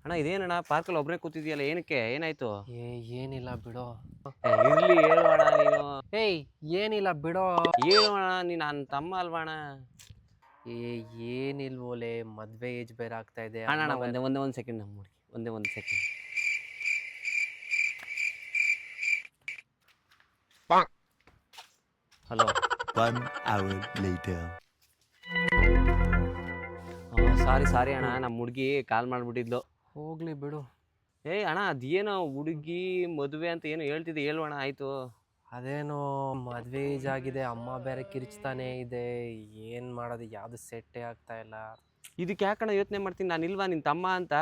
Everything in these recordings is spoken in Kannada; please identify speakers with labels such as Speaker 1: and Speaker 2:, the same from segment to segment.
Speaker 1: ಅಣ್ಣ ಇದೇನಣ್ಣ ಪಾರ್ಕಲ್ಲಿ ಒಬ್ಬನೇ ಕೂತಿದ್ಯಲ್ಲ, ಏನಕ್ಕೆ, ಏನಾಯ್ತು?
Speaker 2: ಏನಿಲ್ಲ ಬಿಡೋ.
Speaker 1: ಇರ್ಲಿ ಹೇಳು ಅಣ್ಣ ನೀನು.
Speaker 2: ಏಯ್ ಏನಿಲ್ಲ ಬಿಡೋ.
Speaker 1: ಹೇಳು ಅಣ್ಣ, ನೀನು ನನ್ನ ತಮ್ಮ ಅಲ್ವಾ ಅಣ್ಣ?
Speaker 2: ಏನಿಲ್ವೋಲೆ, ಮದ್ವೆ ಏಜ್ ಬೇರೆ ಆಗ್ತಾ ಇದೆ.
Speaker 1: ಅಣ್ಣ ಅಣ್ಣ ಒಂದೇ ಒಂದು ಸೆಕೆಂಡ್ ನಮ್ಮ ಹುಡುಗಿ, ಒಂದೇ ಒಂದು ಸೆಕೆಂಡ್. ಹಲೋ.
Speaker 3: 1 hour later.
Speaker 1: ಸಾರಿ ಅಣ್ಣ, ನಮ್ಮ ಹುಡುಗಿ ಕಾಲ್ ಮಾಡಿಬಿಟ್ಟಿದ್ಲು.
Speaker 2: ಹೋಗ್ಲಿ ಬಿಡು.
Speaker 1: ಏಯ್ ಅಣ್ಣ, ಅದೇನೋ ಹುಡುಗಿ ಮದುವೆ ಅಂತ ಏನೋ ಹೇಳ್ತಿದ್ದೆ, ಹೇಳು ಅಣ್ಣ. ಆಯಿತು.
Speaker 2: ಅದೇನೋ ಮದ್ವೆ ಏಜ್ ಆಗಿದೆ, ಅಮ್ಮ ಬೇರೆ ಕಿರ್ಚ್ತಾನೆ ಇದೆ. ಏನು ಮಾಡೋದು, ಯಾವುದು ಸೆಟ್ಟೇ ಆಗ್ತಾ ಇಲ್ಲ.
Speaker 1: ಇದಕ್ಕೆ ಯಾಕಣ್ಣ ಯೋಚನೆ ಮಾಡ್ತೀನಿ, ನಾನು ಇಲ್ವಾ ನಿನ್ನ ತಮ್ಮ ಅಂತ?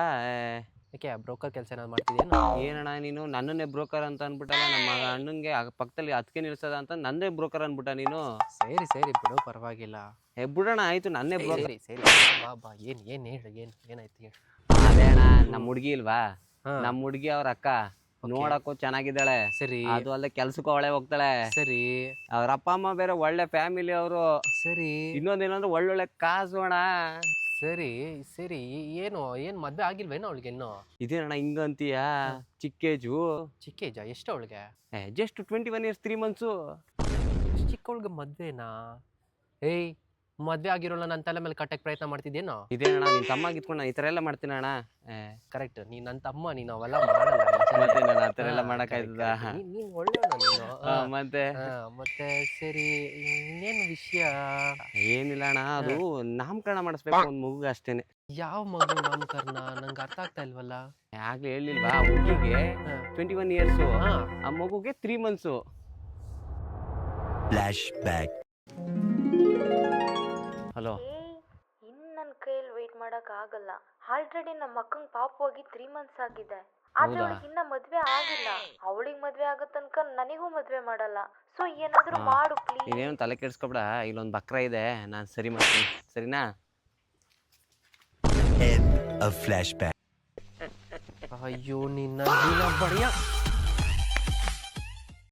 Speaker 2: ಯಾಕೆ ಬ್ರೋಕರ್ ಕೆಲಸ ಏನಾದ್ರು ಮಾಡ್ತಿದ್ದೇನು?
Speaker 1: ಏನಣ್ಣ ನೀನು ನನ್ನನ್ನೇ ಬ್ರೋಕರ್ ಅಂತ ಅಂದ್ಬಿಟ್ಟಲ್ಲ, ನಮ್ಮ ಅಣ್ಣಂಗೆ ಪಕ್ಕದಲ್ಲಿ ಅದಕ್ಕೆ ನಿಲ್ಸದ ಅಂತ ನಂದೇ ಬ್ರೋಕರ್ ಅಂದ್ಬಿಟ್ಟ ನೀನು.
Speaker 2: ಸರಿ ಬಿಡು, ಪರವಾಗಿಲ್ಲ.
Speaker 1: ಬಿಡೋಣ, ಆಯಿತು, ನನ್ನೇ ಬ್ರೋಕರ್.
Speaker 2: ಸರಿ ಬಾ ಏನು ಹೇಳು, ಏನಾಯ್ತು ಹೇಳು.
Speaker 1: ಅದೇ ಅಣ್ಣ, ನಮ್ಮ ಹುಡುಗಿ ಇಲ್ವಾ, ನಮ್ಮ ಹುಡುಗಿ ಅವ್ರ ಅಕ್ಕ ನೋಡಕ್ಕೂ ಚೆನ್ನಾಗಿದ್ದಾಳೆ.
Speaker 2: ಸರಿ.
Speaker 1: ಅದು ಅಲ್ಲದೆ ಕೆಲ್ಸಕ್ಕೂ ಅವಳೆ ಹೋಗ್ತಾಳೆ.
Speaker 2: ಸರಿ.
Speaker 1: ಅವ್ರ ಅಪ್ಪ ಅಮ್ಮ ಬೇರೆ ಒಳ್ಳೆ ಫ್ಯಾಮಿಲಿ ಅವರು.
Speaker 2: ಸರಿ.
Speaker 1: ಇನ್ನೊಂದೇನಂದ್ರೆ ಒಳ್ಳೊಳ್ಳೆ ಕಾಸು ಅಣ್ಣ.
Speaker 2: ಸರಿ ಏನು ಮದ್ವೆ ಆಗಿಲ್ವೇನೋ ಅವಳಿಗೆ ಇನ್ನು?
Speaker 1: ಇದೇನಣ್ಣ ಹಿಂಗಂತೀಯ? ಚಿಕ್ಕ
Speaker 2: ಏಜ ಎಷ್ಟು ಅವಳಿಗೆ?
Speaker 1: Just 21 years 3 months.
Speaker 2: ಚಿಕ್ಕವಳಿಗೆ ಮದ್ವೆನಾ? ಏಯ್, ಮದ್ವೆ ಆಗಿರೋಲ್ಲ ನನ್ನ ತಲೆ ಮೇಲೆ ಕಟ್ಟಕ್ಕೆ ಪ್ರಯತ್ನ ಮಾಡ್ತಿದ್ದೇನೋ?
Speaker 1: ಇದೇನಣ್ಣ, ನಿನ್ ತಮ್ಮ ಇದ್ಕೊಂಡು ನಾನು ಈ ಥರ ಎಲ್ಲ ಮಾಡ್ತೀನಿ ಅಣ್ಣ?
Speaker 2: ಕರೆಕ್ಟ್, ನೀನ್ ನನ್ನ ತಮ್ಮ, ನೀನು ಅವೆಲ್ಲ ಮಾಡಲ್ಲ.
Speaker 1: ಮತ್ತೆ ನಾನು ಆ ಥರ ಎಲ್ಲ ಮಾಡೋಕ್ಕಾಯ್ತದ?
Speaker 2: ನೀನ್ ಒಳ್ಳೆಯವನು ನೀನು.
Speaker 1: ಮತ್ತೆ
Speaker 2: ಸರಿ, ಇನ್ನೇನು ವಿಷಯ?
Speaker 1: ಏನಿಲ್ಲ ಅಣ್ಣ, ಅದು ನಾಮಕರಣ ಮಾಡಿಸ್ಬೇಕು ಒಂದು ಮಗುಗೆ ಅಷ್ಟೇನೆ.
Speaker 2: ಯಾವ ಮಗು ನಾಮಕರಣ? ನಂಗೆ ಅರ್ಥ ಆಗ್ತಾ ಇಲ್ವಲ್ಲ.
Speaker 1: ಆಗ್ಲೇ ಹೇಳಿಲ್ವಾ, ಹುಡುಗಿಗೆ 21 years, ಆ ಮಗುಗೆ 3 months.
Speaker 3: Flashback.
Speaker 1: ಹಲೋ.
Speaker 4: ಇನ್ನು ನನ್ನ ಕೈಯಲ್ಲಿ ವೆಯ್ಟ್ ಮಾಡೋಕ್ಕಾಗಲ್ಲ. ಆಲ್ರೆಡಿ ನಮ್ಮ ಅಕ್ಕಂಗೆ ಪಾಪು ಹೋಗಿ 3 months ಆಗಿದೆ. ಆದ್ರೆ ಅವಳಿಗೆ ಇನ್ನ ಮದ್ವೆ ಆಗಿಲ್ಲ. ಅವಳಿಗೆ ಮದ್ವೆ ಆಗೋ ತನಕ ನನಗೂ ಮದ್ವೆ ಮಾಡಲ್ಲ. ಸೊ ಏನಾದ್ರೂ ಮಾಡು ಪ್ಲೀಸ್.
Speaker 1: ನೀನೇನು ತಲೆ ಕೆಡಿಸ್ಕೊಬೇಡ, ಇಲ್ಲೊಂದು ಬಕ್ರ ಇದೆ, ನಾನು ಸರಿ ಮಾಡ್ತೀನಿ, ಸರಿನಾ?
Speaker 3: End of flashback.
Speaker 2: ಅಯ್ಯೋ ನಿನ್ನ ಬಡಿಯ.